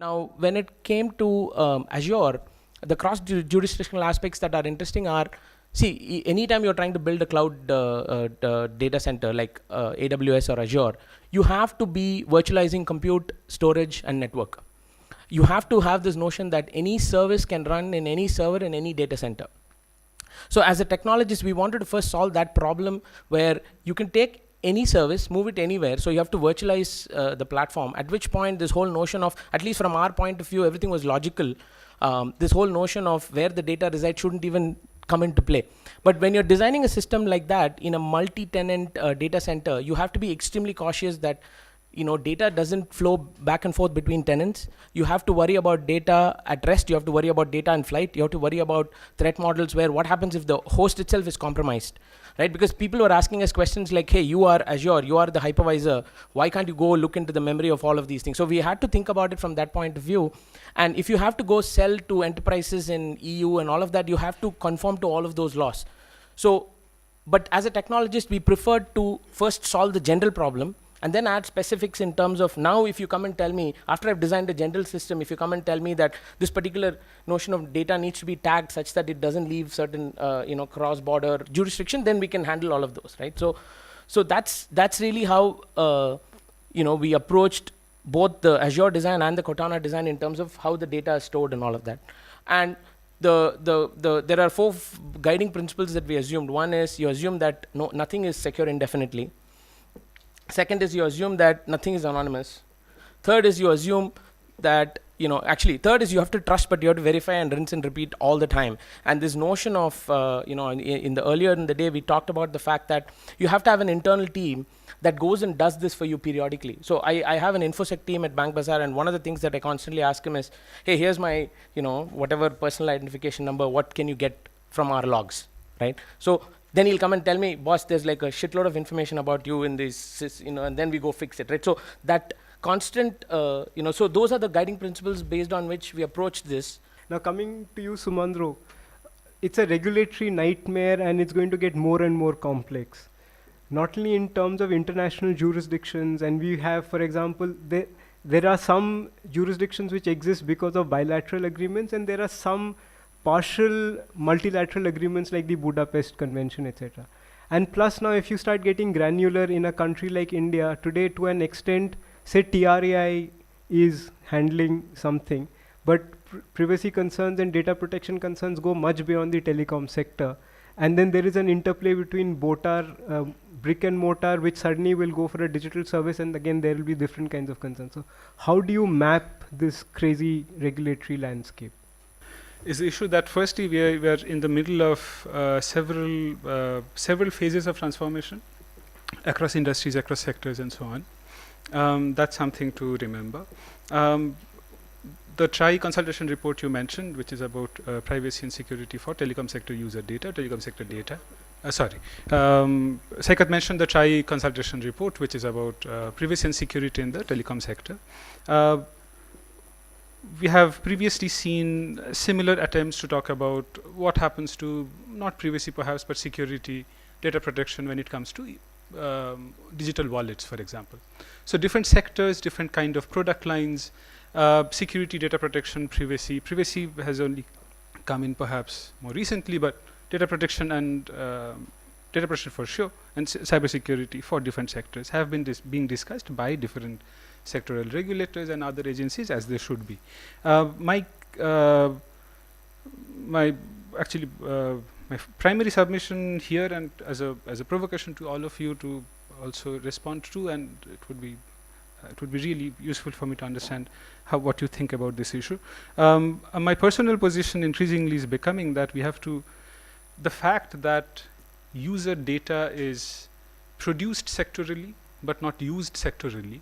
Now, when it came to Azure, the cross-jurisdictional aspects that are interesting are, see, anytime you're trying to build a cloud data center like AWS or Azure, you have to be virtualizing compute, storage, and network. You have to have this notion that any service can run in any server in any data center. So as a technologist, we wanted to first solve that problem where you can take any service, move it anywhere, so you have to virtualize the platform, at which point this whole notion of, at least from our point of view, everything was logical. This whole notion of where the data resides shouldn't even come into play. But when you're designing a system like that in a multi-tenant data center, you have to be extremely cautious that data doesn't flow back and forth between tenants. You have to worry about data at rest. You have to worry about data in flight. You have to worry about threat models where what happens if the host itself is compromised, right? Because people were asking us questions like, hey, you are Azure, you are the hypervisor. Why can't you go look into the memory of all of these things? So we had to think about it from that point of view. And if you have to go sell to enterprises in EU and all of that, you have to conform to all of those laws. So, but as a technologist, we preferred to first solve the general problem and then add specifics in terms of, now if you come and tell me, after I've designed a general system, if you come and tell me that this particular notion of data needs to be tagged such that it doesn't leave certain cross-border jurisdiction, then we can handle all of those, right? So that's really how we approached both the Azure design and the Cortana design in terms of how the data is stored and all of that. And there are four guiding principles that we assumed. One is you assume that nothing is secure indefinitely. Second is you assume that nothing is anonymous. Third is you assume that, third is you have to trust, but you have to verify and rinse and repeat all the time. And this notion of, earlier in the day, we talked about the fact that you have to have an internal team that goes and does this for you periodically. So I have an InfoSec team at Bank Bazaar, and one of the things that I constantly ask him is, hey, here's my, whatever personal identification number, what can you get from our logs, right? So then he'll come and tell me, boss, there's like a shitload of information about you in this, and then we go fix it, right? So that constant, so those are the guiding principles based on which we approach this. Now coming to you, Sumandro, it's a regulatory nightmare and it's going to get more and more complex. Not only in terms of international jurisdictions, and we have, for example, there are some jurisdictions which exist because of bilateral agreements, and there are some partial multilateral agreements like the Budapest Convention, etc. And plus now if you start getting granular in a country like India, today to an extent, say TRAI is handling something, but privacy concerns and data protection concerns go much beyond the telecom sector. And then there is an interplay between BOTAR, brick and mortar, which suddenly will go for a digital service, and again there will be different kinds of concerns. So how do you map this crazy regulatory landscape? Is the issue that firstly we are in the middle of several phases of transformation across industries, across sectors, and so on. That's something to remember. The TRAI consultation report you mentioned, which is about privacy and security for telecom sector user data, telecom sector data. Saikat mentioned the TRAI consultation report, which is about privacy and security in the telecom sector. We have previously seen similar attempts to talk about what happens to, not privacy perhaps, but security, data protection when it comes to digital wallets, for example. So different sectors, different kind of product lines, security, data protection, privacy. Privacy has only come in perhaps more recently, but data protection and data protection for sure, and cybersecurity for different sectors have been being discussed by different sectoral regulators and other agencies, as they should be. My primary submission here, and as a provocation to all of you to also respond to, and it would be really useful for me to understand what you think about this issue. My personal position increasingly is becoming that we have to, the fact that user data is produced sectorally but not used sectorally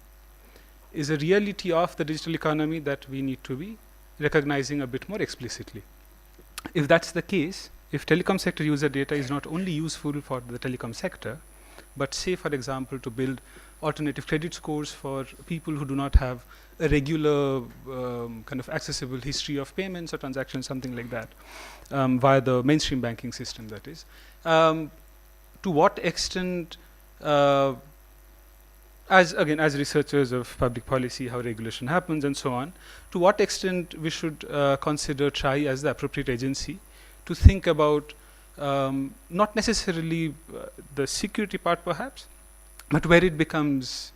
is a reality of the digital economy that we need to be recognizing a bit more explicitly. If that's the case, if telecom sector user data is not only useful for the telecom sector, but say, for example, to build alternative credit scores for people who do not have a regular kind of accessible history of payments or transactions, something like that, via the mainstream banking system, that is. To what extent as researchers of public policy, how regulation happens and so on, to what extent we should consider TRAI as the appropriate agency to think about not necessarily the security part perhaps, but where it becomes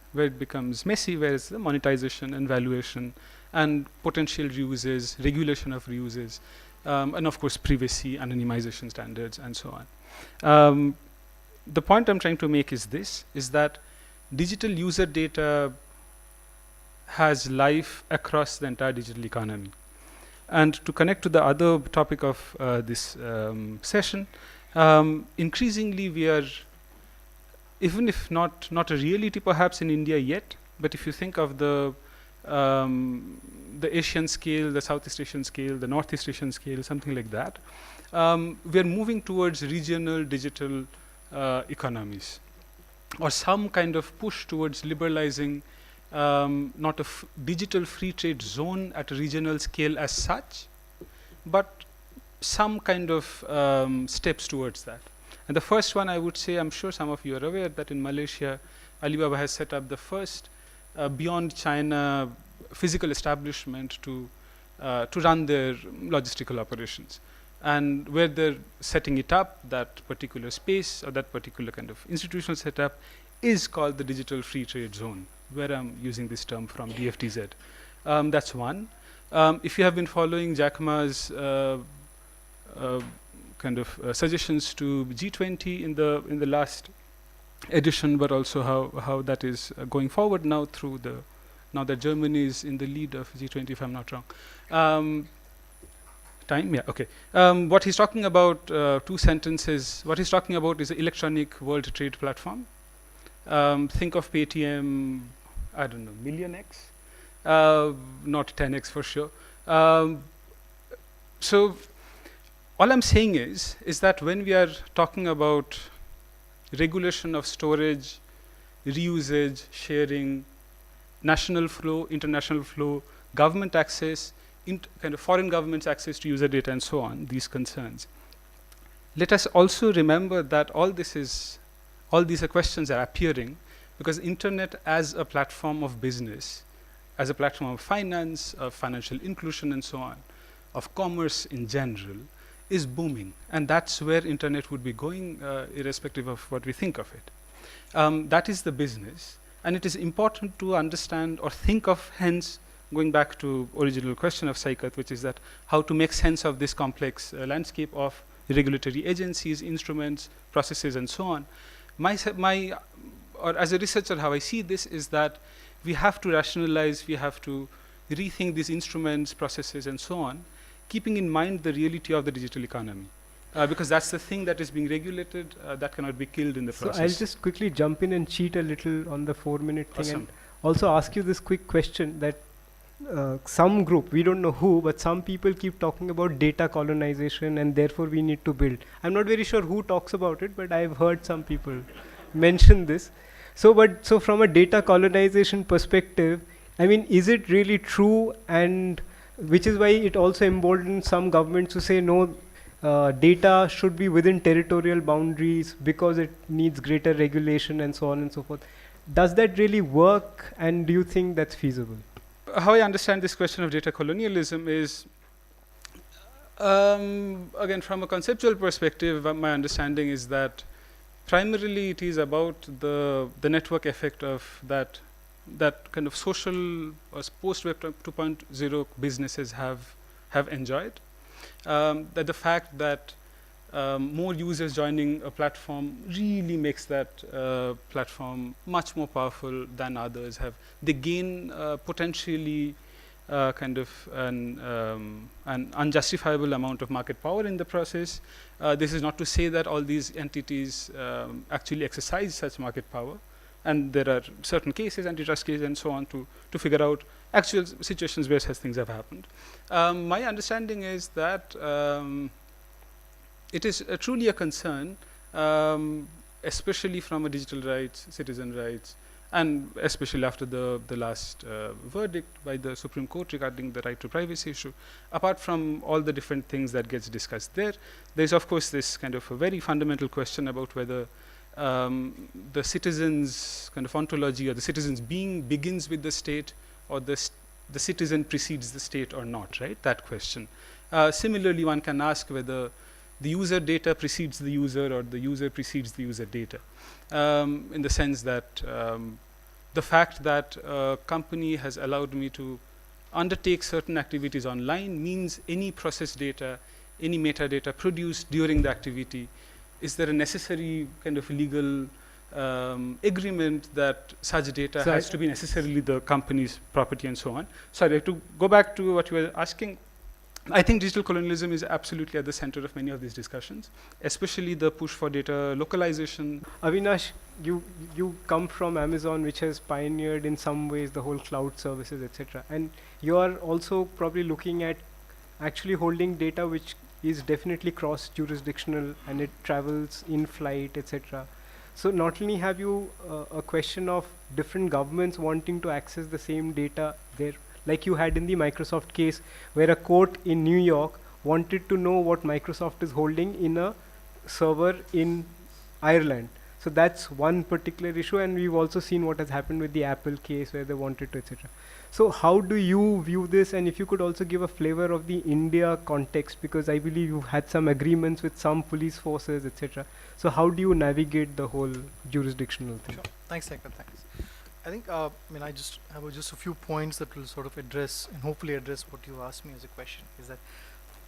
messy, where is the monetization and valuation and potential reuses, regulation of reuses, and of course privacy, anonymization standards and so on. The point I'm trying to make is this, is that digital user data has life across the entire digital economy. And to connect to the other topic of this session, increasingly we are, even if not a reality perhaps in India yet, but if you think of the Asian scale, the Southeast Asian scale, the Northeast Asian scale, something like that, we are moving towards regional digital economies, or some kind of push towards liberalizing not a digital free trade zone at a regional scale as such, but some kind of steps towards that. And the first one I would say, I'm sure some of you are aware that in Malaysia, Alibaba has set up the first beyond China physical establishment to run their logistical operations. And where they're setting it up, that particular space or that particular kind of institutional setup is called the Digital Free Trade Zone, where I'm using this term from DFTZ. That's one. If you have been following Jack Ma's kind of suggestions to G20 in the last edition, but also how that is going forward now through now that Germany is in the lead of G20, if I'm not wrong. Time? Yeah, okay. What he's talking about, two sentences. What he's talking about is the electronic world trade platform. Think of Paytm, I don't know, million X? Not 10X for sure. So all I'm saying is that when we are talking about regulation of storage, reusage, sharing, national flow, international flow, government access, kind of foreign governments' access to user data and so on, these concerns. Let us also remember that all these questions are appearing because internet as a platform of business, as a platform of finance, of financial inclusion and so on, of commerce in general, is booming. And that's where internet would be going, irrespective of what we think of it. That is the business. And it is important to understand or think of, hence, going back to original question of Saikat, which is that how to make sense of this complex landscape of regulatory agencies, instruments, processes, and so on. Or as a researcher, how I see this is that we have to rationalize, we have to rethink these instruments, processes, and so on, keeping in mind the reality of the digital economy. Because that's the thing that is being regulated, that cannot be killed in the process. So I'll just quickly jump in and cheat a little on the 4-minute thing. Awesome. And also ask you this quick question that some group, we don't know who, but some people keep talking about data colonization and therefore we need to build. I'm not very sure who talks about it, but I've heard some people mention this. So from a data colonization perspective, I mean, is it really true? And which is why it also emboldens some governments to say, no, data should be within territorial boundaries because it needs greater regulation and so on and so forth. Does that really work? And do you think that's feasible? How I understand this question of data colonialism is, again, from a conceptual perspective, my understanding is that primarily it is about the network effect of that kind of social or post-Web 2.0 businesses have enjoyed. That the fact that more users joining a platform really makes that platform much more powerful than others have. They gain potentially kind of an unjustifiable amount of market power in the process. This is not to say that all these entities actually exercise such market power. And there are certain cases, antitrust cases and so on, to figure out actual situations where such things have happened. My understanding is that it is truly a concern, especially from a digital rights, citizen rights, and especially after the last verdict by the Supreme Court regarding the right to privacy issue. Apart from all the different things that gets discussed there, there's of course this kind of a very fundamental question about whether the citizen's kind of ontology or the citizen's being begins with the state, or the citizen precedes the state or not, right? That question. Similarly, one can ask whether the user data precedes the user or the user precedes the user data, in the sense that the fact that a company has allowed me to undertake certain activities online means any process data, any metadata produced during the activity, is there a necessary kind of legal agreement that such data has to be necessarily the company's property and so on? Sorry, to go back to what you were asking, I think digital colonialism is absolutely at the center of many of these discussions, especially the push for data localization. Avinash, you come from Amazon, which has pioneered in some ways the whole cloud services, etc. And you are also probably looking at actually holding data which is definitely cross-jurisdictional and it travels in flight, etc. So not only have you a question of different governments wanting to access the same data there, like you had in the Microsoft case, where a court in New York wanted to know what Microsoft is holding in a server in Ireland. So that's one particular issue, and we've also seen what has happened with the Apple case where they wanted to, etc. So how do you view this? And if you could also give a flavor of the India context, because I believe you've had some agreements with some police forces, etc. So how do you navigate the whole jurisdictional thing? Sure. Thanks, Ekman. Thanks. I think, I just have just a few points that will sort of address and hopefully address what you asked me as a question. Is that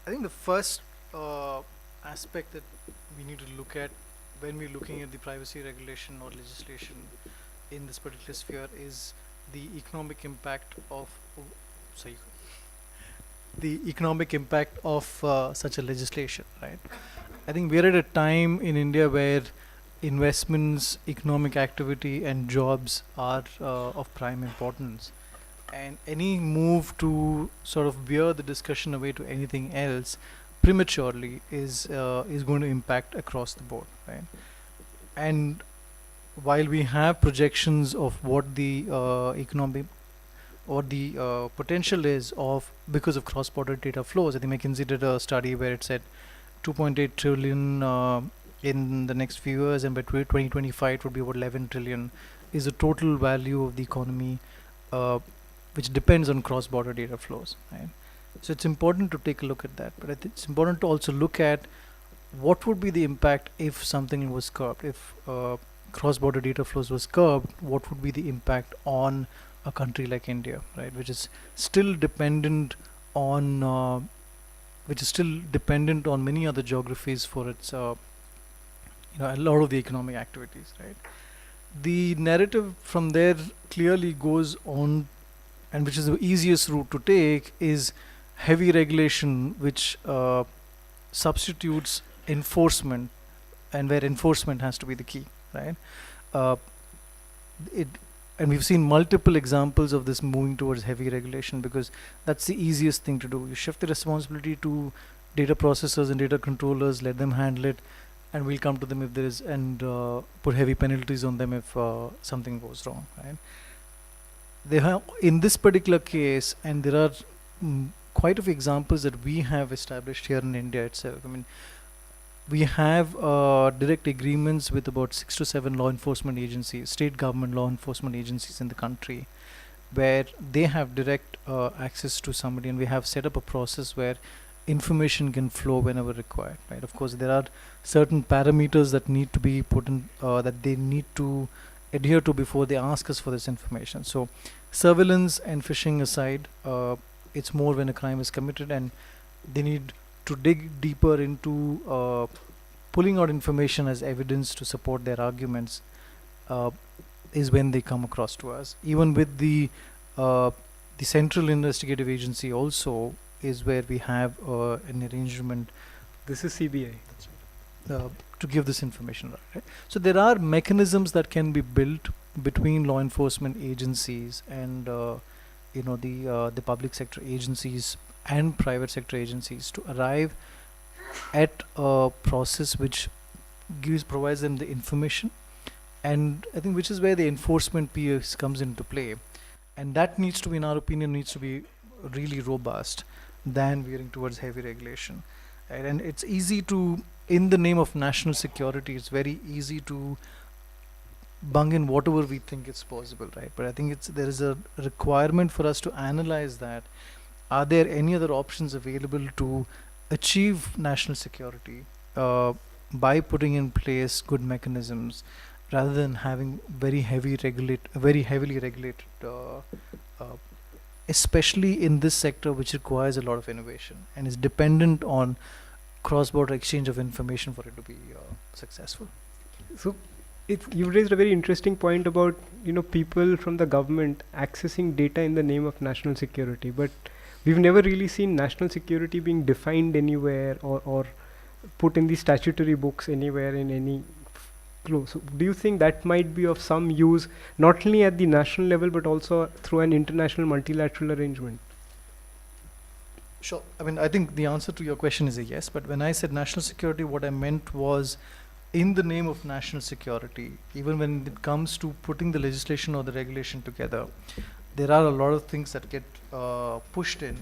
I think the first aspect that we need to look at when we're looking at the privacy regulation or legislation in this particular sphere is the economic impact of such a legislation, right? I think we're at a time in India where investments, economic activity and jobs are of prime importance, and any move to sort of veer the discussion away to anything else prematurely is going to impact across the board, right? And while we have projections of what the economic or the potential is of because of cross-border data flows, I think McKinsey did a study where it said 2.8 trillion in the next few years, and by 2025 it would be about 11 trillion is the total value of the economy, which depends on cross-border data flows, right? So it's important to take a look at that, but I think it's important to also look at what would be the impact if something was curbed. If cross-border data flows was curbed, what would be the impact on a country like India, right, which is still dependent on many other geographies for its a lot of the economic activities, right? The narrative from there clearly goes on, and which is the easiest route to take, is heavy regulation, which substitutes enforcement, and where enforcement has to be the key, right? And we've seen multiple examples of this moving towards heavy regulation because that's the easiest thing to do. You shift the responsibility to data processors and data controllers, let them handle it, and we'll come to them if there is, and put heavy penalties on them if something goes wrong, right? They have, in this particular case, and there are quite a few examples that we have established here in India itself. I mean, we have direct agreements with about 6 to 7 law enforcement agencies, state government law enforcement agencies in the country, where they have direct access to somebody, and we have set up a process where information can flow whenever required, right? Of course, there are certain parameters that need to be put in, that they need to adhere to before they ask us for this information. So surveillance and phishing aside, it's more when a crime is committed and they need to dig deeper into pulling out information as evidence to support their arguments, is when they come across to us. Even with the Central Investigative Agency also is where we have an arrangement. This is CBI. To give this information, right? So there are mechanisms that can be built between law enforcement agencies and the public sector agencies and private sector agencies to arrive at a process which provides them the information, and I think which is where the enforcement piece comes into play, and that needs to be, in our opinion, needs to be really robust than veering towards heavy regulation, right? And it's easy to in the name of national security, it's very easy to bung in whatever we think is possible, right? But I think there is a requirement for us to analyze that. Are there any other options available to achieve national security by putting in place good mechanisms, rather than having very heavily regulated, especially in this sector, which requires a lot of innovation and is dependent on cross-border exchange of information for it to be successful. So you raised a very interesting point about people from the government accessing data in the name of national security, but we've never really seen national security being defined anywhere or put in the statutory books anywhere in any flow. So do you think that might be of some use, not only at the national level but also through an international multilateral arrangement? Sure. I mean, I think the answer to your question is a yes, but when I said national security, what I meant was, in the name of national security, even when it comes to putting the legislation or the regulation together, there are a lot of things that get pushed in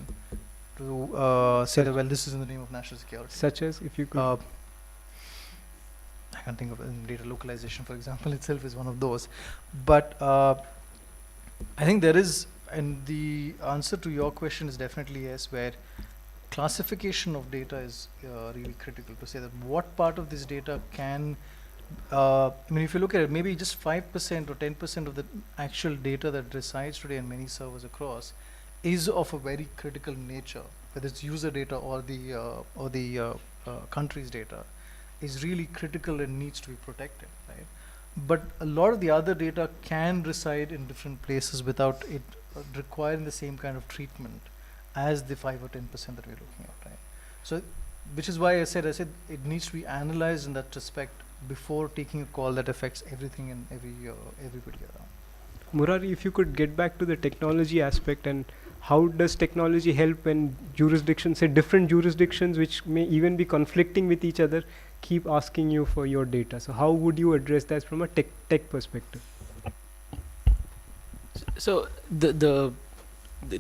to say that, well, this is in the name of national security. Such as, if you could... I can't think of data localization, for example, itself is one of those. But I think there is, and the answer to your question is definitely yes, where classification of data is really critical, to say that what part of this data can, I mean, if you look at it, maybe just 5% or 10% of the actual data that resides today in many servers across is of a very critical nature, whether it's user data or the country's data, is really critical and needs to be protected, right? But a lot of the other data can reside in different places without it requiring the same kind of treatment as the 5 or 10% that we're looking at, right? So, which is why I said it needs to be analyzed in that respect before taking a call that affects everything and everybody around. Murari, if you could get back to the technology aspect, and how does technology help when jurisdictions, say different jurisdictions which may even be conflicting with each other, keep asking you for your data? So how would you address that from a tech perspective? So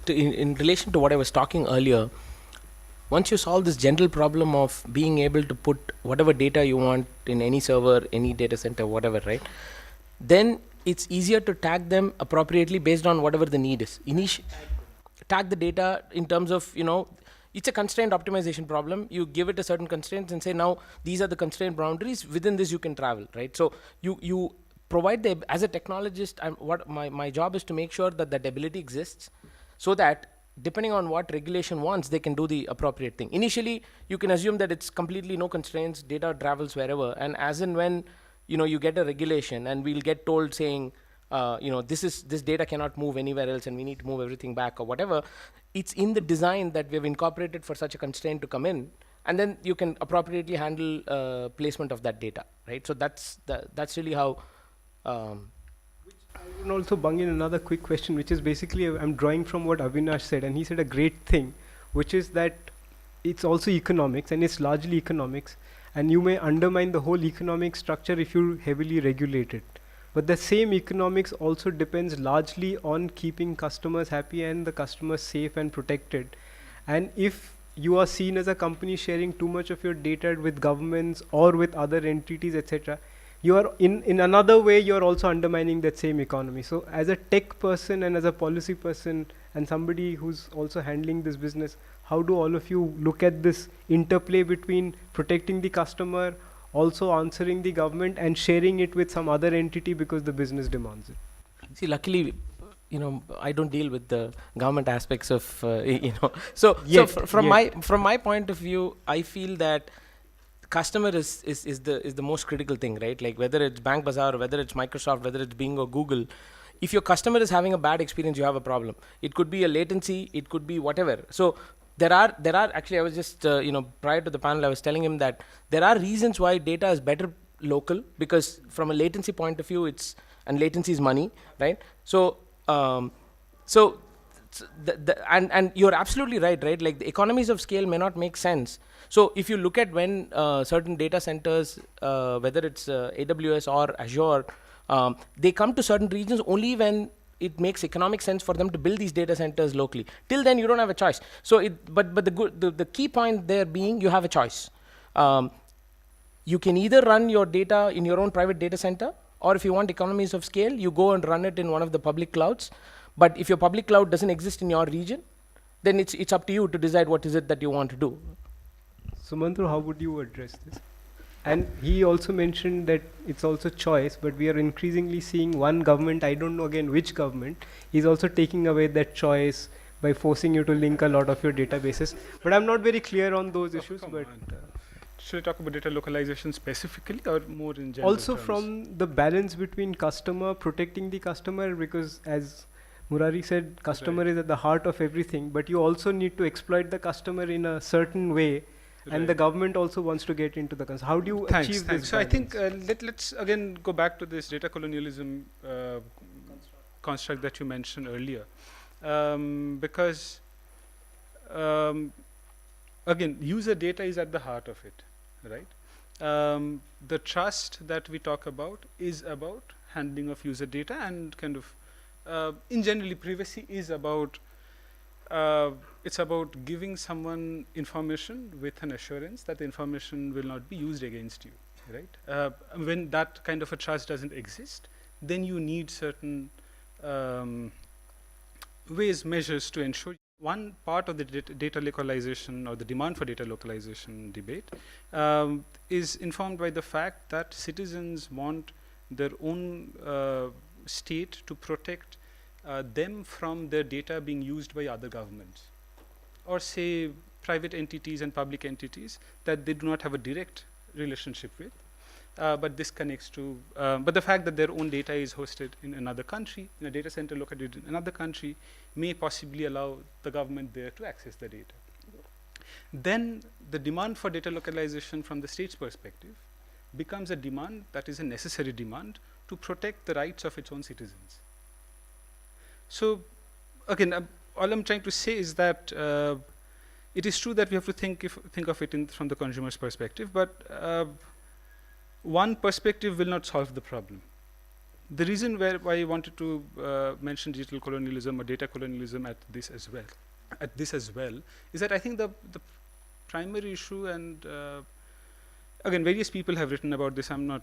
in relation to what I was talking earlier, once you solve this general problem of being able to put whatever data you want in any server, any data center, whatever, right? Then it's easier to tag them appropriately based on whatever the need is. Tag the data in terms of, it's a constraint optimization problem. You give it a certain constraints and say, now these are the constraint boundaries, within this you can travel, right? So you provide as a technologist, my job is to make sure that that ability exists, so that depending on what regulation wants, they can do the appropriate thing. Initially, you can assume that it's completely no constraints, data travels wherever, and as and when you get a regulation and we'll get told saying, this data cannot move anywhere else and we need to move everything back or whatever, it's in the design that we've incorporated for such a constraint to come in, and then you can appropriately handle placement of that data, right? So that's really how. I would also bung in another quick question, which is basically, I'm drawing from what Avinash said, and he said a great thing, which is that it's also economics, and it's largely economics, and you may undermine the whole economic structure if you heavily regulate it. But the same economics also depends largely on keeping customers happy and the customers safe and protected. And if you are seen as a company sharing too much of your data with governments or with other entities, etc., you are in another way, you are also undermining that same economy. So as a tech person and as a policy person and somebody who's also handling this business, how do all of you look at this interplay between protecting the customer, also answering the government, and sharing it with some other entity because the business demands it? See, luckily, I don't deal with the government aspects of, So from my point of view, I feel that customer is the most critical thing, right? Like whether it's Bank Bazaar, whether it's Microsoft, whether it's Bing or Google, if your customer is having a bad experience, you have a problem. It could be a latency, it could be whatever. So there are actually, I was just prior to the panel, I was telling him that there are reasons why data is better local, because from a latency point of view, and latency is money, right? So and you're absolutely right? Like the economies of scale may not make sense. So if you look at when certain data centers, whether it's AWS or Azure, they come to certain regions only when it makes economic sense for them to build these data centers locally. Till then, you don't have a choice. So, but the key point there being, you have a choice. you can either run your data in your own private data center, or if you want economies of scale, you go and run it in one of the public clouds. But if your public cloud doesn't exist in your region, then it's up to you to decide what is it that you want to do. Sumantro, how would you address this? And he also mentioned that it's also choice, but we are increasingly seeing one government, I don't know again which government, is also taking away that choice by forcing you to link a lot of your databases. But I'm not very clear on those issues. But should I talk about data localization specifically or more in general? also from the balance between customer, protecting the customer, because as Murari said, customer is at the heart of everything, but you also need to exploit the customer in a certain way. And the government also wants to get into the customer. How do you achieve this? So I think let's again go back to this data colonialism construct that you mentioned earlier, because again, user data is at the heart of it, right? The trust that we talk about is about handling of user data, and kind of in generally privacy is about it's about giving someone information with an assurance that the information will not be used against you, right? When that kind of a trust doesn't exist, then you need certain measures to ensure. One part of the data localization or the demand for data localization debate is informed by the fact that citizens want their own state to protect them from their data being used by other governments, or say private entities and public entities that they do not have a direct relationship with, but this connects to, but the fact that their own data is hosted in another country, in a data center located in another country, may possibly allow the government there to access the data. Then the demand for data localization from the state's perspective becomes a demand that is a necessary demand to protect the rights of its own citizens. So again, all I'm trying to say is that it is true that we have to think of it from the consumer's perspective, but one perspective will not solve the problem. The reason why I wanted to mention digital colonialism or data colonialism at this as well, is that I think the primary issue, and again, various people have written about this, I'm not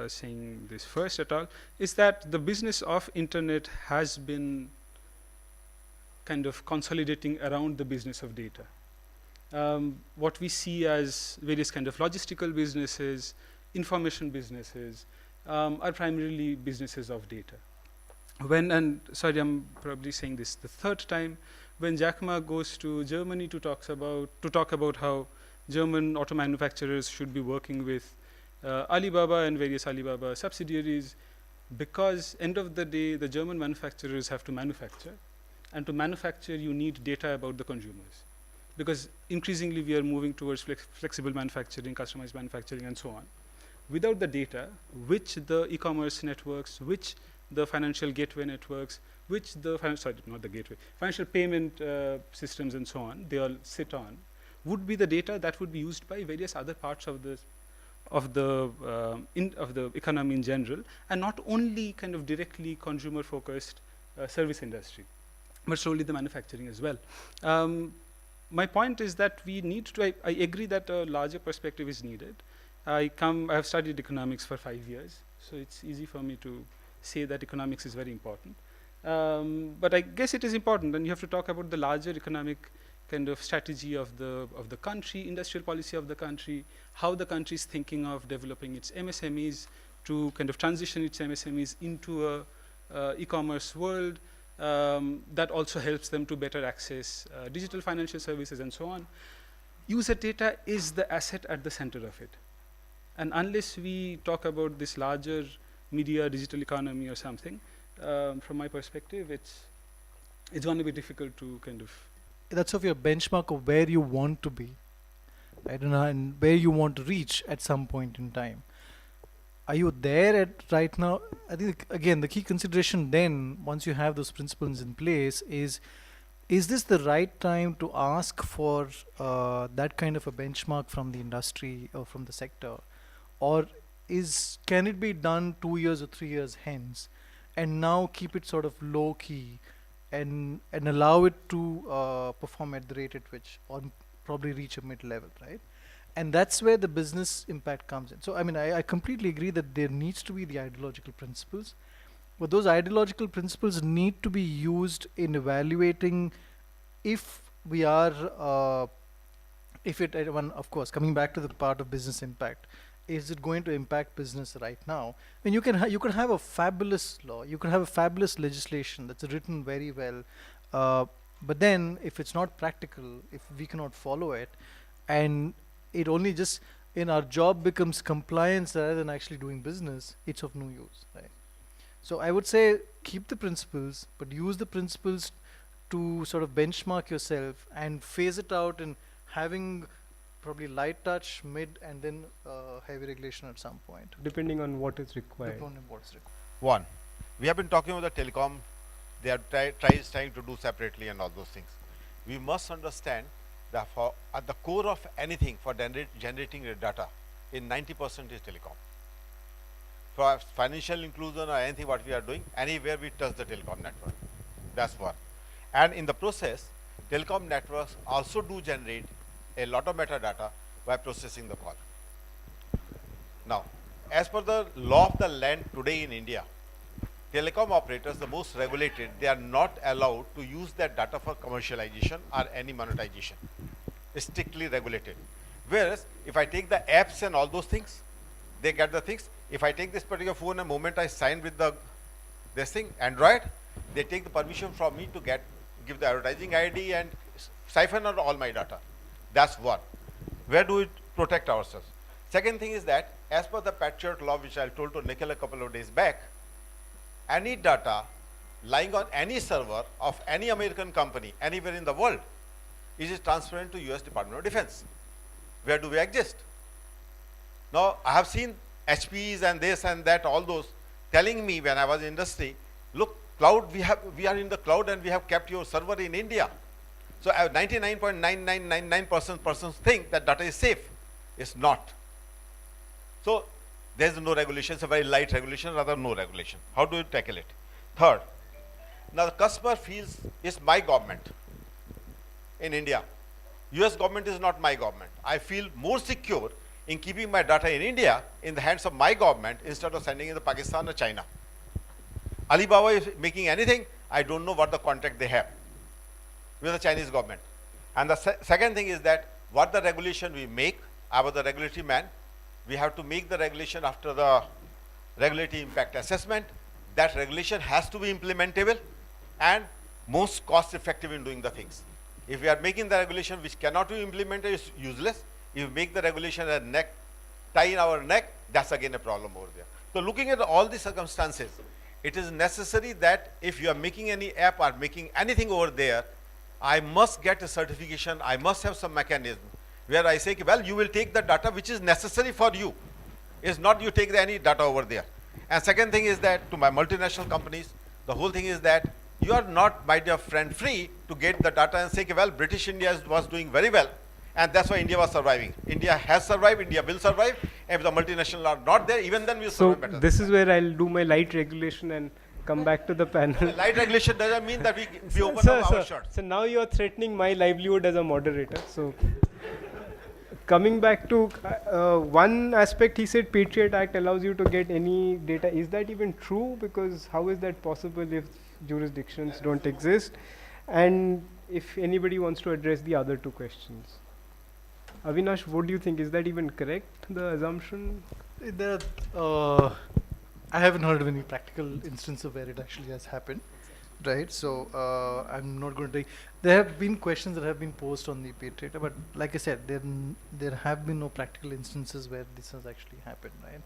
saying this first at all, is that the business of internet has been kind of consolidating around the business of data. What we see as various kind of logistical businesses, information businesses, are primarily businesses of data. And sorry, I'm probably saying this the third time, when Jack Ma goes to Germany to talk about how German auto manufacturers should be working with Alibaba and various Alibaba subsidiaries, because end of the day, the German manufacturers have to manufacture, and to manufacture you need data about the consumers, because increasingly we are moving towards flexible manufacturing, customized manufacturing, and so on. Without the data, which the e-commerce networks, which the financial gateway networks, which the financial payment systems and so on, they all sit on, would be the data that would be used by various other parts of the economy in general, and not only kind of directly consumer focused service industry, but solely the manufacturing as well. My point is that we need to, I agree that a larger perspective is needed. I have studied economics for 5 years, so it's easy for me to say that economics is very important. But I guess it is important, and you have to talk about the larger economic kind of strategy of the country, industrial policy of the country, how the country is thinking of developing its MSMEs to kind of transition its MSMEs into a e-commerce world that also helps them to better access digital financial services and so on. User data is the asset at the center of it. And unless we talk about this larger media digital economy or something, from my perspective, it's going to be difficult to kind of. That's sort of your benchmark of where you want to be, I don't know, and where you want to reach at some point in time. Are you there at right now? I think again the key consideration then, once you have those principles in place, is this the right time to ask for that kind of a benchmark from the industry or from the sector, or can it be done 2 years or 3 years hence, and now keep it sort of low key and allow it to perform at the rate at which, or probably reach a mid level, right? And that's where the business impact comes in. So, I mean, I completely agree that there needs to be the ideological principles, but those ideological principles need to be used in evaluating if we are, if it, one, of course, coming back to the part of business impact, is it going to impact business right now? I mean, you can have a fabulous law, you can have a fabulous legislation that's written very well, but then if it's not practical, if we cannot follow it, and it only just in our job becomes compliance rather than actually doing business, it's of no use, right? So I would say keep the principles, but use the principles to sort of benchmark yourself and phase it out in having probably light touch, mid, and then heavy regulation at some point. Depending on what is required. Depending on what's required. One, we have been talking about the telecom. They are trying to do separately and all those things. We must understand that for at the core of anything for generating the data, in 90% is telecom. For financial inclusion or anything what we are doing, anywhere we touch the telecom network. That's one. And in the process, telecom networks also do generate a lot of metadata by processing the call. Now, as per the law of the land today in India, telecom operators, the most regulated, they are not allowed to use that data for commercialization or any monetization. It's strictly regulated. Whereas, if I take the apps and all those things, they get the things. If I take this particular phone, the moment I sign with this thing, Android, they take the permission from me to give the advertising ID and siphon out all my data. That's one. Where do we protect ourselves? Second thing is that, as per the Patriot law, which I told to Nikhil a couple of days back, any data lying on any server of any American company anywhere in the world is transparent to US Department of Defense. Where do we exist? Now, I have seen HPs and this and that, all those, telling me when I was in industry, look, cloud, we are in the cloud and we have kept your server in India. So 99.9999% persons think that data is safe. It's not. So there is no regulation. It's a very light regulation, rather no regulation. How do you tackle it? Third, now the customer feels it's my government in India. US government is not my government. I feel more secure in keeping my data in India in the hands of my government instead of sending it to Pakistan or China. Alibaba is making anything, I don't know what the contract they have with the Chinese government. And the second thing is that what the regulation we make, I was the regulatory man, we have to make the regulation after the regulatory impact assessment. That regulation has to be implementable and most cost effective in doing the things. If we are making the regulation which cannot be implemented, it's useless. If we make the regulation a tie in our neck, that's again a problem over there. So looking at all the circumstances, it is necessary that if you are making any app or making anything over there, I must get a certification, I must have some mechanism where I say, well, you will take the data which is necessary for you. It's not you take any data over there. And second thing is that to my multinational companies, the whole thing is that you are not, my dear friend, free to get the data and say, well, British India was doing very well. And that's why India was surviving. India has survived, India will survive. And if the multinational are not there, even then we'll survive better. So this is where I'll do my light regulation and come back to the panel. Light regulation doesn't mean that we open up our shirt. So now you are threatening my livelihood as a moderator. So coming back to one aspect, he said Patriot Act allows you to get any data. Is that even true? Because how is that possible if jurisdictions don't exist? And if anybody wants to address the other two questions. Avinash, what do you think? Is that even correct, the assumption? I haven't heard of any practical instance of where it actually has happened, right? So I'm not going to. There have been questions that have been posed on the Patriot, but like I said, there have been no practical instances where this has actually happened, right?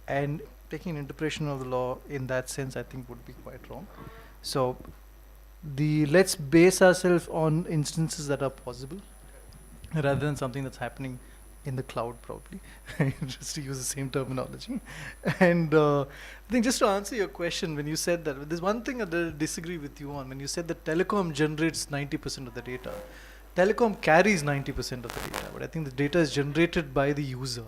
And taking an interpretation of the law in that sense, I think would be quite wrong. So let's base ourselves on instances that are possible, rather than something that's happening in the cloud, probably, just to use the same terminology. And I think just to answer your question, when you said that, there's one thing I disagree with you on. When you said that telecom generates 90% of the data, telecom carries 90% of the data, but I think the data is generated by the user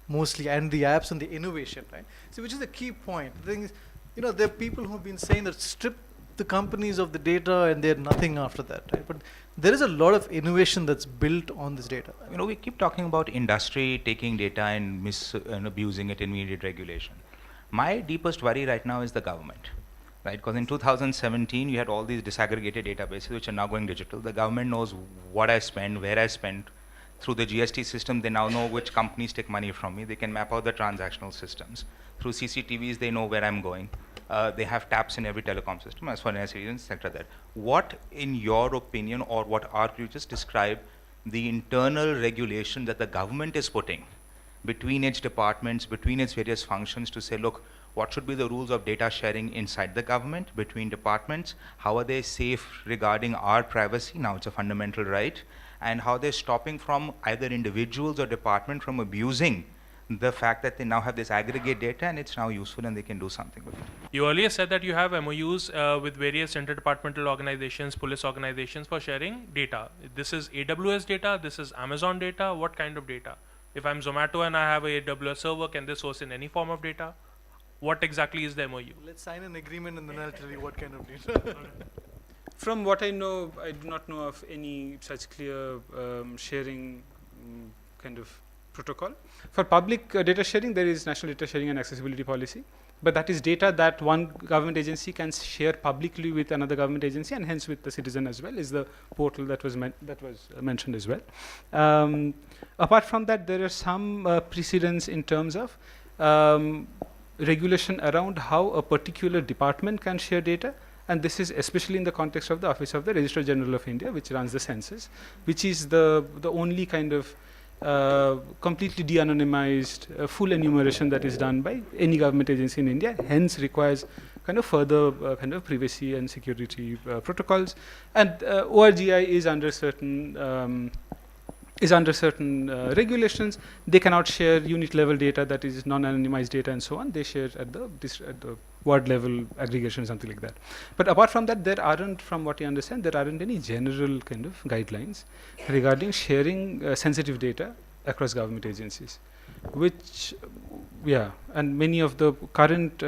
mostly, and the apps and the innovation, right? So which is the key point. The thing is, there are people who have been saying that strip the companies of the data and they're nothing after that, right? But there is a lot of innovation that's built on this data. You know, we keep talking about industry taking data and abusing it in immediate regulation. My deepest worry right now is the government, right? Because in 2017, you had all these disaggregated databases which are now going digital. The government knows what I spend, where I spent. Through the GST system, they now know which companies take money from me. They can map out the transactional systems. Through CCTVs, they know where I'm going. They have taps in every telecom system as far as citizens, etc. That. What, in your opinion, or what are you just describe the internal regulation that the government is putting between its departments, between its various functions to say, look, what should be the rules of data sharing inside the government, between departments? How are they safe regarding our privacy? Now it's a fundamental right. And how they're stopping from either individuals or department from abusing the fact that they now have this aggregate data and it's now useful and they can do something with it. You earlier said that you have MOUs with various interdepartmental organizations, police organizations for sharing data. This is AWS data, this is Amazon data, what kind of data? If I'm Zomato and I have a AWS server, can they source in any form of data? What exactly is the MOU? Let's sign an agreement and then I'll tell you what kind of data. From what I know, I do not know of any such clear sharing kind of protocol. For public data sharing, there is National Data Sharing and Accessibility Policy, but that is data that one government agency can share publicly with another government agency and hence with the citizen as well, is the portal that was mentioned as well. Apart from that, there are some precedents in terms of regulation around how a particular department can share data. And this is especially in the context of the Office of the Registrar General of India, which runs the census, which is the only kind of completely de-anonymized full enumeration that is done by any government agency in India, hence requires kind of further kind of privacy and security protocols. And ORGI is under certain regulations. They cannot share unit level data that is non-anonymized data and so on. They share at the ward level aggregation, something like that. But apart from that, there aren't, from what I understand, there aren't any general kind of guidelines regarding sharing sensitive data across government agencies, which, yeah, and many of the current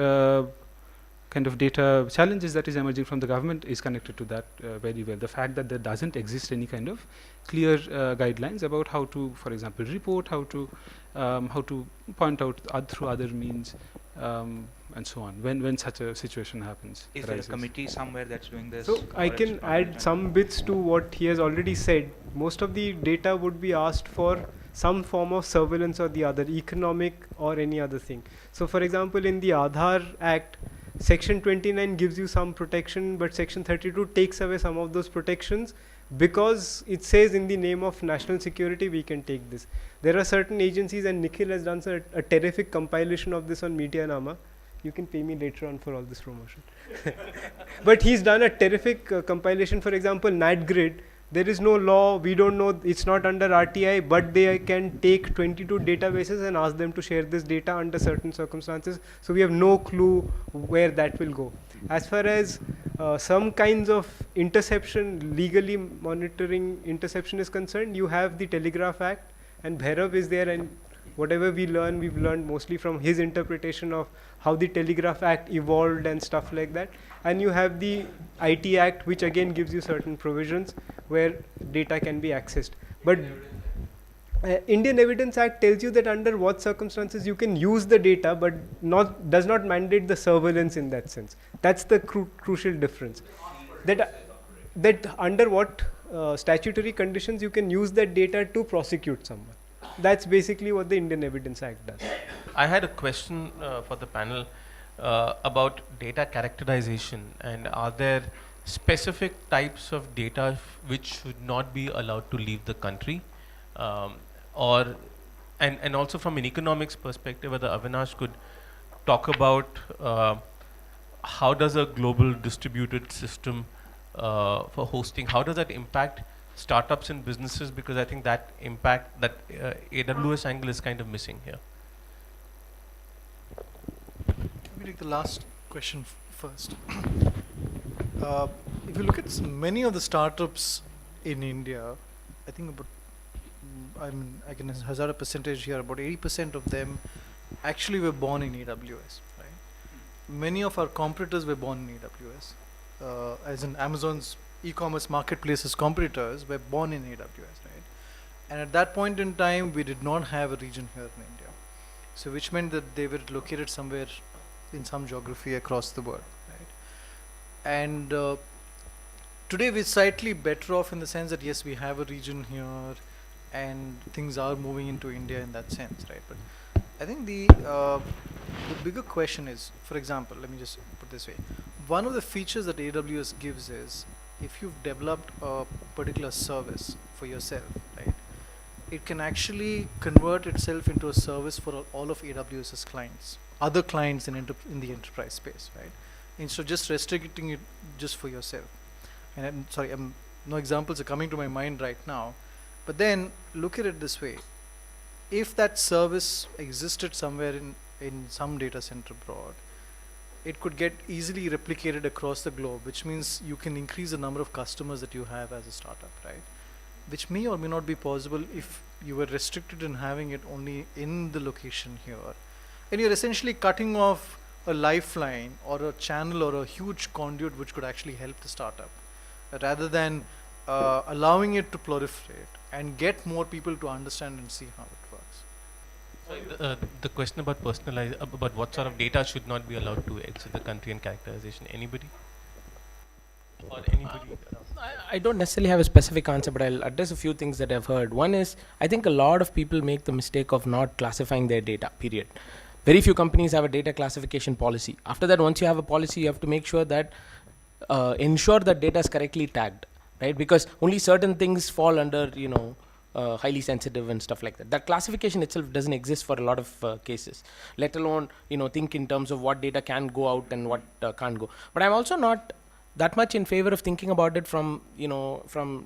kind of data challenges that is emerging from the government is connected to that very well. The fact that there doesn't exist any kind of clear guidelines about how to, for example, report, how to point out through other means, and so on, when such a situation happens. Is there a committee somewhere that's doing this? So I can add some bits to what he has already said. Most of the data would be asked for some form of surveillance or the other, economic or any other thing. So for example, in the Aadhaar Act, Section 29 gives you some protection, but Section 32 takes away some of those protections because it says in the name of national security we can take this. There are certain agencies, and Nikhil has done a terrific compilation of this on MediaNama. You can pay me later on for all this promotion. But he's done a terrific compilation. For example, NatGrid, there is no law, we don't know, it's not under RTI, but they can take 22 databases and ask them to share this data under certain circumstances. So we have no clue where that will go. As far as some kinds of interception, legally monitoring interception is concerned, you have the Telegraph Act, and Bhairav is there, and whatever we learn, we've learned mostly from his interpretation of how the Telegraph Act evolved and stuff like that. And you have the IT Act, which again gives you certain provisions where data can be accessed. But Indian Evidence Act tells you that under what circumstances you can use the data, but does not mandate the surveillance in that sense. That's the crucial difference. That under what statutory conditions you can use that data to prosecute someone. That's basically what the Indian Evidence Act does. I had a question for the panel about data characterization, and are there specific types of data which should not be allowed to leave the country, and also from an economics perspective, whether Avinash could talk about how does a global distributed system for hosting, how does that impact startups and businesses, because I think that AWS angle is kind of missing here. Let me take the last question first. If you look at many of the startups in India, I think about, I can hazard a percentage here, about 80% of them actually were born in AWS, right? Many of our competitors were born in AWS. as in Amazon's e-commerce marketplaces competitors were born in AWS, right? And at that point in time, we did not have a region here in India. So which meant that they were located somewhere in some geography across the world, right? And today we're slightly better off in the sense that yes, we have a region here and things are moving into India in that sense, right? But I think the bigger question is, for example, let me just put this way. One of the features that AWS gives is if you've developed a particular service for yourself, right? It can actually convert itself into a service for all of AWS's clients, other clients in the enterprise space, right? Instead of just restricting it just for yourself. And I'm sorry, no examples are coming to my mind right now, but then look at it this way. If that service existed somewhere in some data center abroad, it could get easily replicated across the globe, which means you can increase the number of customers that you have as a startup, right? Which may or may not be possible if you were restricted in having it only in the location here. And you're essentially cutting off a lifeline or a channel or a huge conduit which could actually help the startup, rather than allowing it to proliferate and get more people to understand and see how it works. The question about about what sort of data should not be allowed to exit the country and characterization. Anybody? Or anybody? I don't necessarily have a specific answer, but I'll address a few things that I've heard. One is, I think a lot of people make the mistake of not classifying their data, period. Very few companies have a data classification policy. After that, once you have a policy, you have to make sure that, ensure that data is correctly tagged, right? Because only certain things fall under, highly sensitive and stuff like that. That classification itself doesn't exist for a lot of cases, let alone, think in terms of what data can go out and what can't go. But I'm also not that much in favor of thinking about it from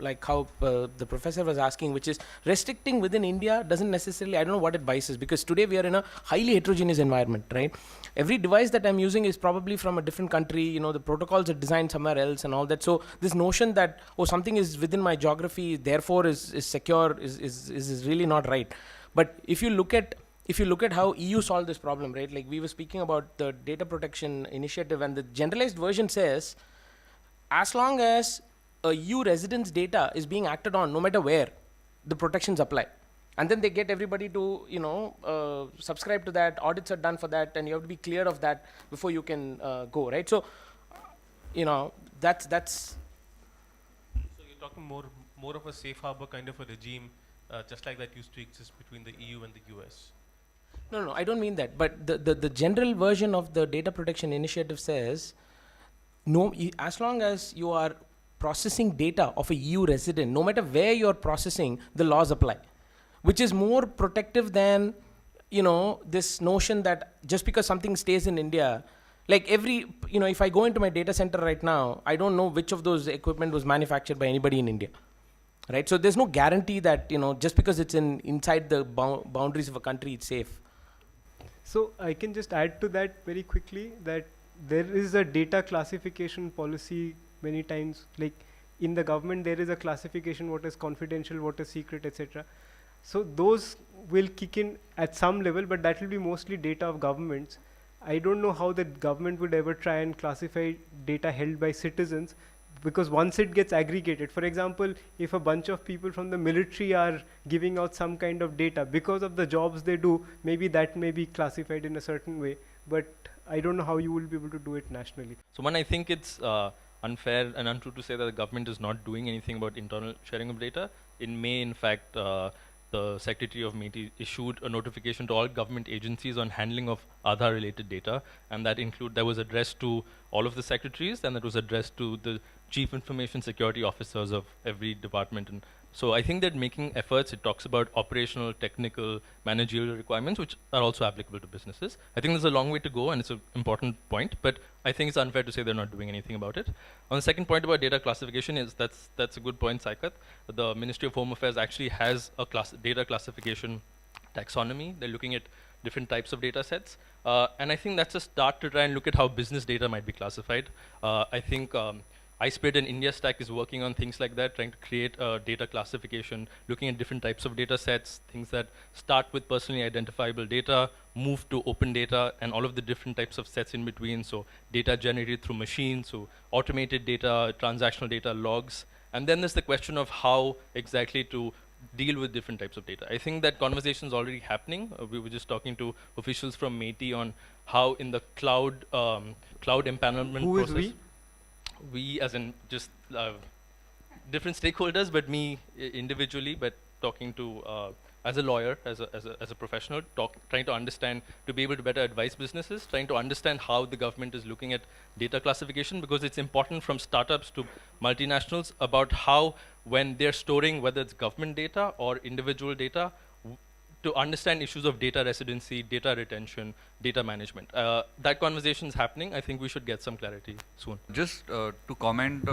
like how the professor was asking, which is restricting within India doesn't necessarily, I don't know what it biases, because today we are in a highly heterogeneous environment, right? Every device that I'm using is probably from a different country, the protocols are designed somewhere else and all that. So this notion that, something is within my geography, therefore is secure is really not right. But if you look at how EU solved this problem, right? Like we were speaking about the data protection initiative, and the generalized version says, as long as a EU resident's data is being acted on, no matter where, the protections apply. And then they get everybody to, subscribe to that, audits are done for that, and you have to be clear of that before you can go, right? So, that's. So you're talking more of a safe harbor kind of a regime, just like that used to exist between the EU and the US. No, I don't mean that. But the general version of the data protection initiative says, no, as long as you are processing data of a EU resident, no matter where you're processing, the laws apply, which is more protective than, this notion that just because something stays in India, like if I go into my data center right now, I don't know which of those equipment was manufactured by anybody in India, right? So there's no guarantee that, just because it's inside the boundaries of a country, it's safe. So I can just add to that very quickly that there is a data classification policy many times, like in the government there is a classification, what is confidential, what is secret, etc. So those will kick in at some level, but that will be mostly data of governments. I don't know how the government would ever try and classify data held by citizens, because once it gets aggregated, for example, if a bunch of people from the military are giving out some kind of data because of the jobs they do, maybe that may be classified in a certain way, but I don't know how you will be able to do it nationally. So I think it's unfair and untrue to say that the government is not doing anything about internal sharing of data. In May, in fact, the Secretary of MeitY issued a notification to all government agencies on handling of Aadhaar-related data, and that was addressed to all of the secretaries, and that was addressed to the Chief Information Security Officers of every department. And so I think that making efforts, it talks about operational, technical, managerial requirements, which are also applicable to businesses. I think there's a long way to go, and it's an important point, but I think it's unfair to say they're not doing anything about it. On the second point about data classification, that's a good point, Saikat. The Ministry of Home Affairs actually has a data classification taxonomy. They're looking at different types of data sets. And I think that's a start to try and look at how business data might be classified. I think iSprit and India Stack is working on things like that, trying to create data classification, looking at different types of data sets, things that start with personally identifiable data, move to open data, and all of the different types of sets in between. So data generated through machines, so automated data, transactional data, logs. And then there's the question of how exactly to deal with different types of data. I think that conversation is already happening. We were just talking to officials from METI on how in the cloud empanelment Who is process. we? We as in just different stakeholders, but me individually, but talking to as a lawyer, as a professional, trying to understand, to be able to better advise businesses, trying to understand how the government is looking at data classification, because it's important from startups to multinationals about how, when they're storing, whether it's government data or individual data, to understand issues of data residency, data retention, data management. That conversation is happening. I think we should get some clarity soon. Just to comment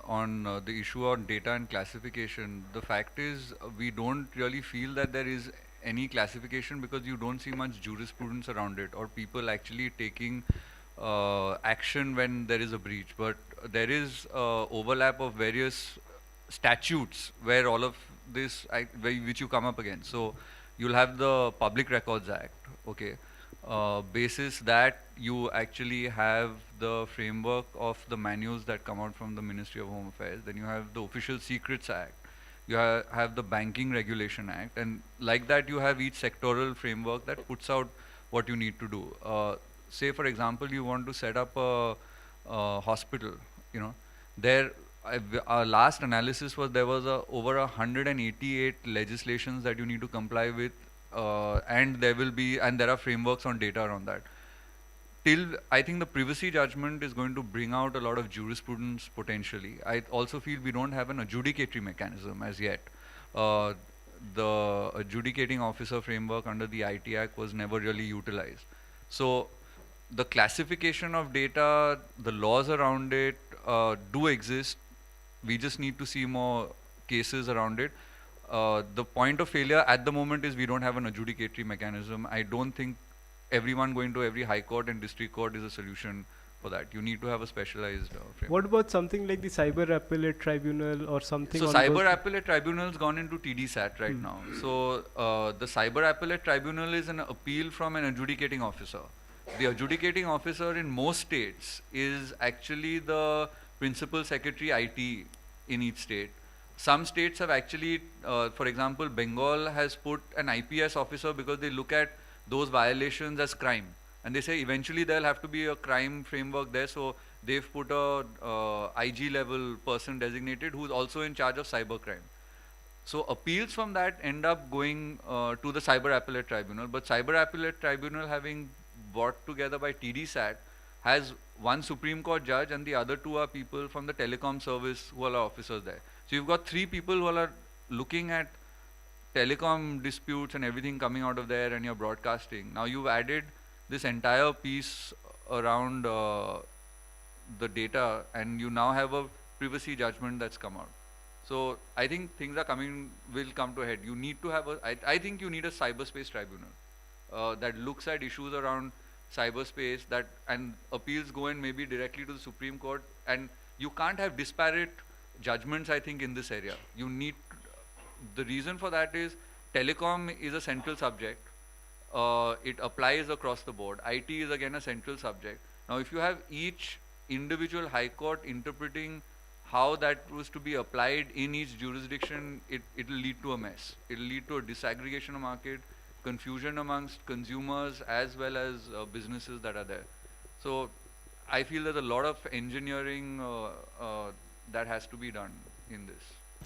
on the issue on data and classification, the fact is we don't really feel that there is any classification because you don't see much jurisprudence around it or people actually taking action when there is a breach. But there is overlap of various statutes where all of this, which you come up against. So you'll have the Public Records Act, okay. Basis that you actually have the framework of the manuals that come out from the Ministry of Home Affairs. Then you have the Official Secrets Act. You have the Banking Regulation Act, and like that you have each sectoral framework that puts out what you need to do. Say for example, you want to set up a hospital, you know, there our last analysis was there was over 188 legislations that you need to comply with, and there are frameworks on data around that. Till I think the privacy judgment is going to bring out a lot of jurisprudence potentially. I also feel we don't have an adjudicatory mechanism as yet. The adjudicating officer framework under the IT Act was never really utilized. So the classification of data, the laws around it do exist. We just need to see more cases around it. The point of failure at the moment is we don't have an adjudicatory mechanism. I don't think everyone going to every high court and district court is a solution for that. You need to have a specialized framework. What about something like the Cyber Appellate Tribunal or something? So Cyber Appellate Tribunal has gone into TDSAT right now. So the Cyber Appellate Tribunal is an appeal from an adjudicating officer. The adjudicating officer in most states is actually the Principal Secretary IT in each state. Some states have actually, for example, Bengal has put an IPS officer because they look at those violations as crime. And they say eventually there'll have to be a crime framework there, so they've put a IG level person designated who's also in charge of cybercrime. So appeals from that end up going to the Cyber Appellate Tribunal, but Cyber Appellate Tribunal, having brought together by TDSAT, has one Supreme Court judge and the other two are people from the telecom service who are officers there. So you've got three people who are looking at telecom disputes and everything coming out of there, and you're broadcasting. Now you've added this entire piece around the data, and you now have a privacy judgment that's come out. So I think things are will come to a head. You need to have I think you need a cyberspace tribunal that looks at issues around cyberspace, and appeals go in maybe directly to the Supreme Court, and you can't have disparate judgments, I think, in this area. You need, the reason for that is telecom is a central subject. It applies across the board. IT is again a central subject. Now if you have each individual high court interpreting how that was to be applied in each jurisdiction, it'll lead to a mess. It'll lead to a disaggregation of market, confusion amongst consumers as well as businesses that are there. So I feel there's a lot of engineering that has to be done in this.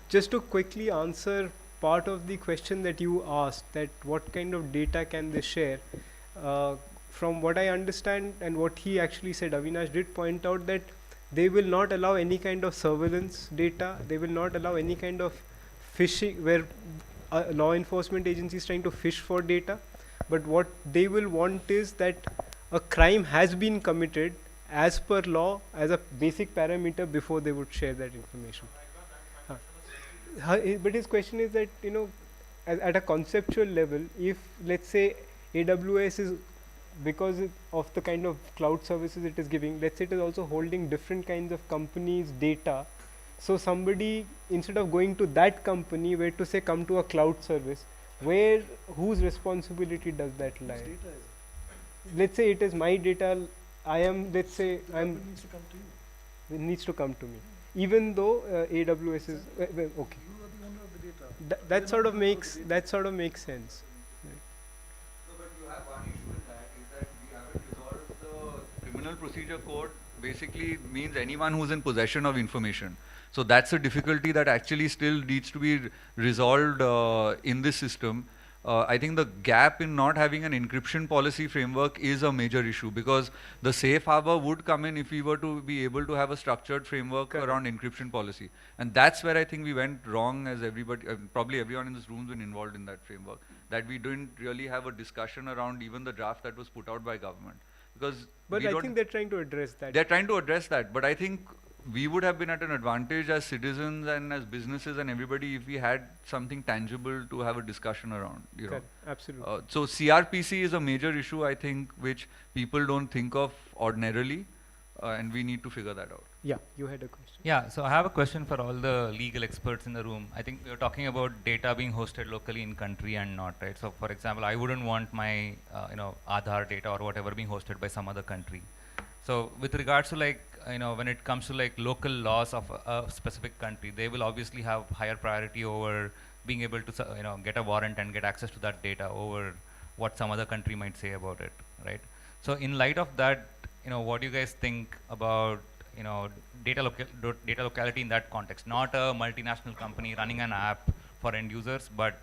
Just to quickly answer part of the question that you asked, that what kind of data can they share, from what I understand and what he actually said, Avinash did point out that they will not allow any kind of surveillance data. They will not allow any kind of phishing where law enforcement agency is trying to fish for data. But what they will want is that a crime has been committed as per law as a basic parameter before they would share that information. But his question is that, you know, at a conceptual level, if let's say AWS is because of the kind of cloud services it is giving, let's say it is also holding different kinds of companies' data. So somebody, instead of going to that company, where to say come to a cloud service, where whose responsibility does that lie? Let's say it is my data. I am, let's say, I'm. Needs to come to you. It needs to come to me, even though AWS is okay. You are the owner of the data. That sort of makes sense. No, but you have one issue in that is that we haven't resolved the criminal procedure code. Basically means anyone who's in possession of information. So that's a difficulty that actually still needs to be resolved in this system. I think the gap in not having an encryption policy framework is a major issue, because the safe harbor would come in if we were to be able to have a structured framework around encryption policy. And that's where I think we went wrong, as everybody, probably everyone in this room has been involved in that framework, that we didn't really have a discussion around even the draft that was put out by government. Because But I think they're trying to address that. they're trying to address that, but I think we would have been at an advantage as citizens and as businesses and everybody if we had something tangible to have a discussion around, you know. Correct. Absolutely. So CRPC is a major issue, I think, which people don't think of ordinarily, and we need to figure that out. Yeah, you had a question. Yeah, so I have a question for all the legal experts in the room. I think we are talking about data being hosted locally in country and not, right? So for example, I wouldn't want my, Aadhaar data or whatever being hosted by some other country. So with regards to when it comes to local laws of a specific country, they will obviously have higher priority over being able to, get a warrant and get access to that data over what some other country might say about it, right? So in light of that, what do you guys think about, data locality in that context? Not a multinational company running an app for end users, but,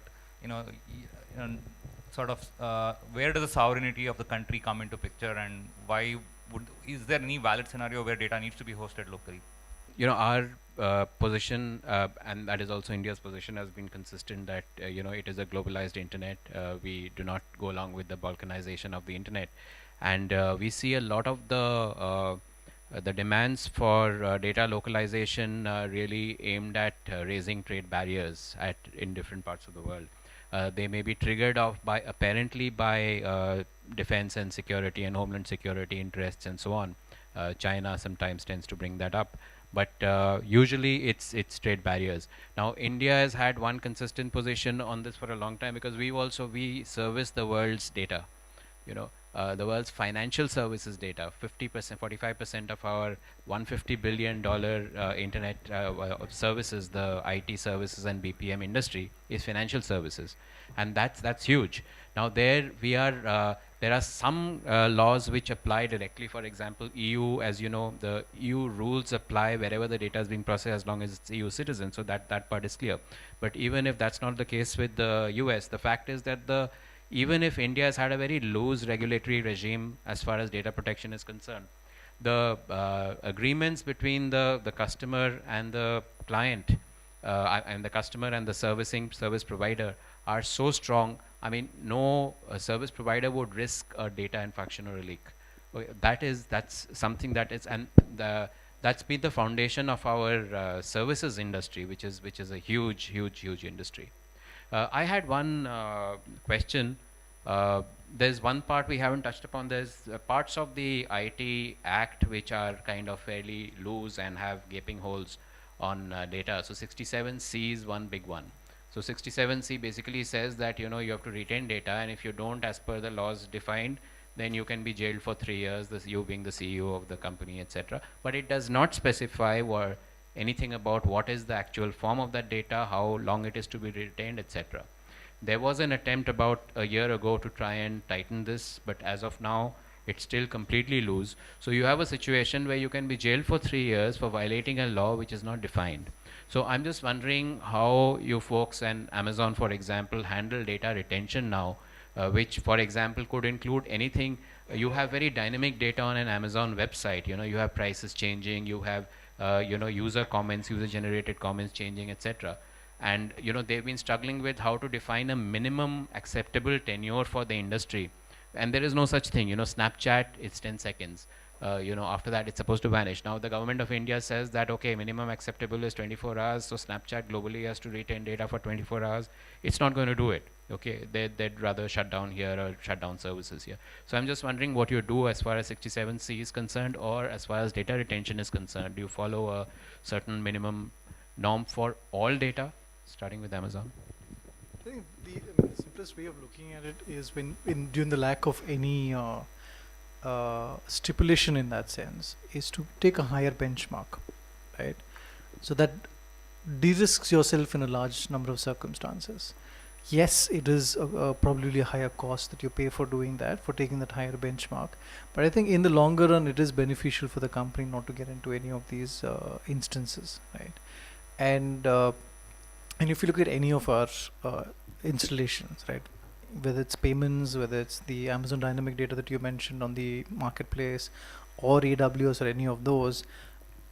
sort of, where does the sovereignty of the country come into picture, and why is there any valid scenario where data needs to be hosted locally? Our position, and that is also India's position, has been consistent that it is a globalized internet. We do not go along with the balkanization of the internet, and we see a lot of the demands for data localization really aimed at raising trade barriers in different parts of the world. They may be triggered off apparently by defense and security and homeland security interests and so on. China sometimes tends to bring that up, but usually it's trade barriers. Now India has had one consistent position on this for a long time, because we service the world's data, the world's financial services data. 50%, 45% of our $150 billion internet services, the IT services and BPM industry, is financial services, and that's huge. Now there are some laws which apply directly. For example, EU, as you know, the EU rules apply wherever the data is being processed, as long as it's EU citizen. So that part is clear. But even if that's not the case with the US, the fact is that even if India has had a very loose regulatory regime as far as data protection is concerned, the agreements between the customer and the client, and the customer and the service provider are so strong. I mean, no service provider would risk a data infraction or a leak. That's something that is, and that's been the foundation of our services industry, which is a huge industry. I had one question. There's one part we haven't touched upon. There's parts of the IT Act which are kind of fairly loose and have gaping holes on data. So 67C is one big one. So 67C basically says that you have to retain data, and if you don't, as per the laws defined, then you can be jailed for 3 years, you being the CEO of the company, etc. But it does not specify anything about what is the actual form of that data, how long it is to be retained, etc. There was an attempt about a year ago to try and tighten this, but as of now, it's still completely loose. So you have a situation where you can be jailed for 3 years for violating a law which is not defined. So I'm just wondering how you folks and Amazon, for example, handle data retention now, which, for example, could include anything. You have very dynamic data on an Amazon website. You have prices changing, you have user comments, user-generated comments changing, etc. And they've been struggling with how to define a minimum acceptable tenure for the industry. And there is no such thing. Snapchat, it's 10 seconds. after that it's supposed to vanish. Now the government of India says that okay, minimum acceptable is 24 hours, so Snapchat globally has to retain data for 24 hours. It's not going to do it. Okay, they'd rather shut down here or shut down services here. So I'm just wondering what you do as far as 67C is concerned, or as far as data retention is concerned. Do you follow a certain minimum norm for all data, starting with Amazon? I think the simplest way of looking at it is during the lack of any stipulation in that sense, is to take a higher benchmark, right? So that de-risks yourself in a large number of circumstances. Yes, it is probably a higher cost that you pay for doing that, for taking that higher benchmark. But I think in the longer run, it is beneficial for the company not to get into any of these instances, right? And if you look at any of our installations, right, whether it's payments, whether it's the Amazon dynamic data that you mentioned on the marketplace, or AWS or any of those,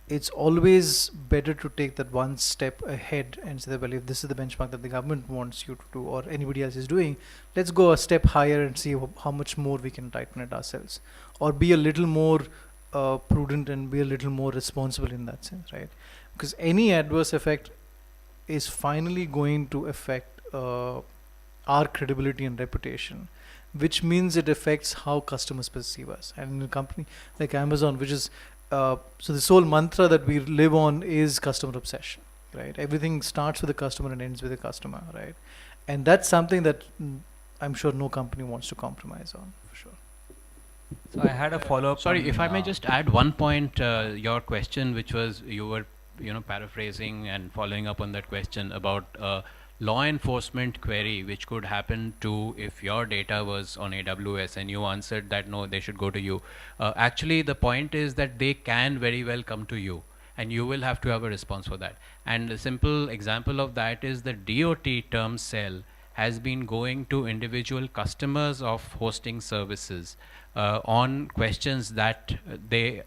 it's always better to take that one step ahead and say that, well, if this is the benchmark that the government wants you to do or anybody else is doing, let's go a step higher and see how much more we can tighten it ourselves, or be a little more prudent and be a little more responsible in that sense, right? Because any adverse effect is finally going to affect our credibility and reputation, which means it affects how customers perceive us. And in a company like Amazon, which is so the sole mantra that we live on is customer obsession, right? Everything starts with the customer and ends with the customer, right? And that's something that I'm sure no company wants to compromise on, for sure. So I had a follow-up. Sorry, if I may just add one point, your question, which was you were paraphrasing and following up on that question about law enforcement query which could happen to if your data was on AWS, and you answered that no, they should go to you. Actually, the point is that they can very well come to you, and you will have to have a response for that. And a simple example of that is the DOT term cell has been going to individual customers of hosting services on questions that they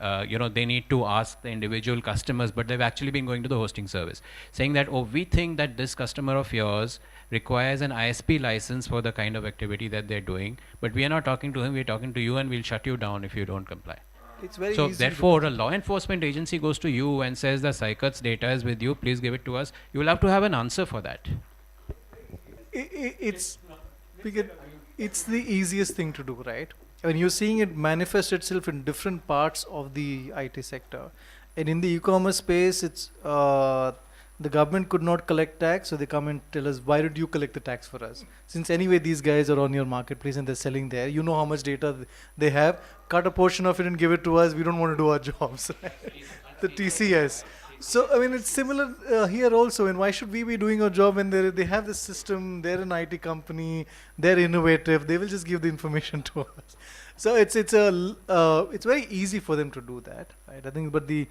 need to ask the individual customers, but they've actually been going to the hosting service saying that, oh, we think that this customer of yours requires an ISP license for the kind of activity that they're doing, but we are not talking to him, we're talking to you, and we'll shut you down if you don't comply. It's very so easy therefore, a law enforcement agency goes to you and says the Sykut's data is with you, please give it to us. You will have to have an answer for that. It's the easiest thing to do, right? I mean, you're seeing it manifest itself in different parts of the IT sector. And in the e-commerce space, it's the government could not collect tax, so they come and tell us, why did you collect the tax for us? Since anyway these guys are on your marketplace and they're selling there, you know how much data they have, cut a portion of it and give it to us, we don't want to do our jobs. The TCS. So, I mean, it's similar here also, and why should we be doing our job when they have this system, they're an IT company, they're innovative, they will just give the information to us. So it's very easy for them to do that, right? I think, but the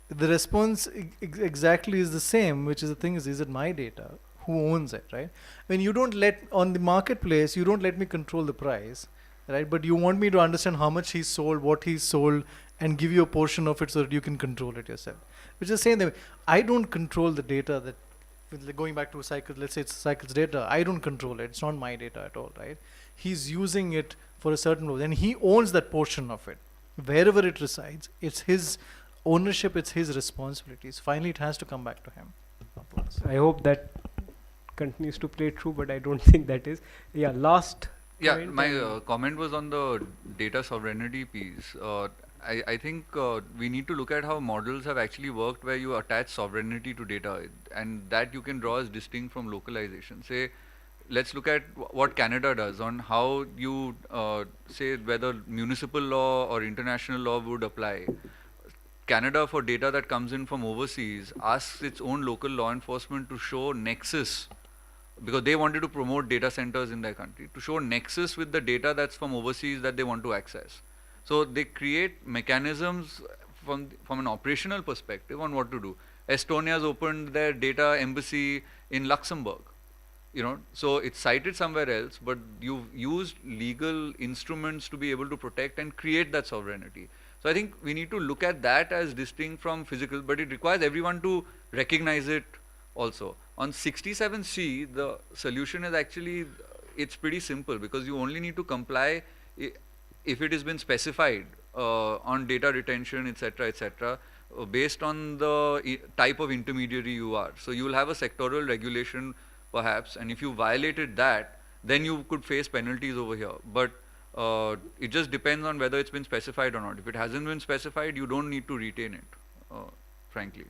response exactly is the same, which is the thing is it my data? Who owns it, right? When you don't on the marketplace, you don't let me control the price, right? But you want me to understand how much he's sold, what he's sold, and give you a portion of it so that you can control it yourself. Which is saying that I don't control the data that, going back to a cycle, let's say it's Cycle's data, I don't control it, it's not my data at all, right? He's using it for a certain role, and he owns that portion of it. Wherever it resides, it's his ownership, it's his responsibilities. Finally, it has to come back to him. I hope that continues to play true, but I don't think that is. Yeah, last. Yeah, my comment was on the data sovereignty piece. I think we need to look at how models have actually worked where you attach sovereignty to data, and that you can draw as distinct from localization. Say, let's look at what Canada does on how you say whether municipal law or international law would apply. Canada, for data that comes in from overseas, asks its own local law enforcement to show nexus, because they wanted to promote data centers in their country, to show nexus with the data that's from overseas that they want to access. So they create mechanisms from an operational perspective on what to do. Estonia's opened their data embassy in Luxembourg. So it's cited somewhere else, but you've used legal instruments to be able to protect and create that sovereignty. So I think we need to look at that as distinct from physical, but it requires everyone to recognize it also. On 67C, the solution is actually, it's pretty simple, because you only need to comply if it has been specified on data retention, etc., based on the type of intermediary you are. So you will have a sectoral regulation perhaps, and if you violated that, then you could face penalties over here. But it just depends on whether it's been specified or not. If it hasn't been specified, you don't need to retain it, frankly.